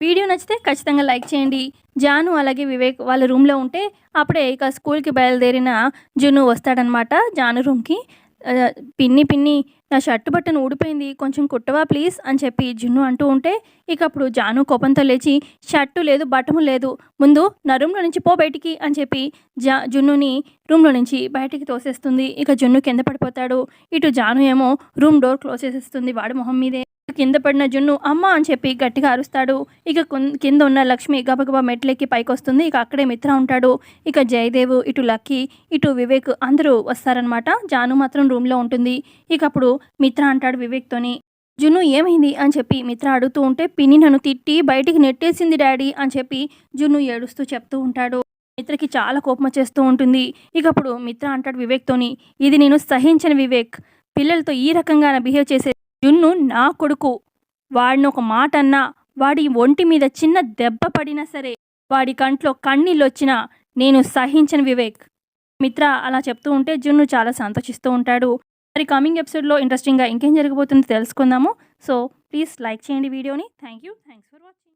Video నచ్చితే ఖచ్చితంగా like చేయండి. జాను అలాగే వివేక్ వాళ్ళ రూమ్‌లో ఉంటే అప్పుడే ఇక స్కూల్‌కి బయలుదేరిన జున్ను వస్తాడనమాట జాను రూమ్‌కి. పిన్ని పిన్ని నా షర్ట్ బటన్ ఊడిపోయింది కొంచెం కుట్టవా ప్లీజ్ అని చెప్పి జున్ను అంటూ ఉంటే ఇక అప్పుడు జాను కోపంతో లేచి షర్టు లేదు బటము లేదు ముందు నా రూమ్‌లో నుంచి పో బయటికి అని చెప్పి జున్నుని రూమ్‌లో నుంచి బయటికి తోసేస్తుంది. ఇక జున్ను కింద పడిపోతాడు. ఇటు జాను ఏమో రూమ్ డోర్ క్లోజ్ చేసేస్తుంది వాడి మొహం మీదే. కింద పడిన జున్ను అమ్మ అని చెప్పి గట్టిగా అరుస్తాడు. ఇక కింద ఉన్న లక్ష్మి గబగబా మెట్లెక్కి పైకొస్తుంది. ఇక అక్కడే మిత్ర ఉంటాడు. ఇక జయదేవ్, ఇటు లక్కీ, ఇటు వివేక్ అందరూ వస్తారనమాట. జాను మాత్రం రూమ్‌లో ఉంటుంది. ఇక అప్పుడు మిత్ర అంటాడు వివేక్‌తోని, జున్ను ఏమైంది అని చెప్పి మిత్ర అడుగుతూ ఉంటే పిన్ని నన్ను తిట్టి బయటికి నెట్టేసింది డాడీ అని చెప్పి జున్ను ఏడుస్తూ చెప్తూ ఉంటాడు. మిత్రకి చాలా కోపం వచ్చేస్తూ ఉంటుంది. ఇక అప్పుడు మిత్ర అంటాడు వివేక్‌తోని, ఇది నేను సహించను వివేక్. పిల్లలతో ఈ రకంగా బిహేవ్ చేసే జున్ను నా కొడుకు. వాడిని ఒక మాట అన్నా, వాడి ఒంటి మీద చిన్న దెబ్బ పడినా సరే, వాడి కంట్లో కన్నీళ్ళొచ్చినా నేను సహించను వివేక్. మిత్ర అలా చెప్తూ ఉంటే జున్ను చాలా సంతోషిస్తూ ఉంటాడు. మరి కమింగ్ ఎపిసోడ్‌లో ఇంట్రెస్టింగ్‌గా ఇంకేం జరగబోతుందో తెలుసుకుందాము. సో ప్లీజ్ లైక్ చేయండి వీడియోని. Thanks for watching.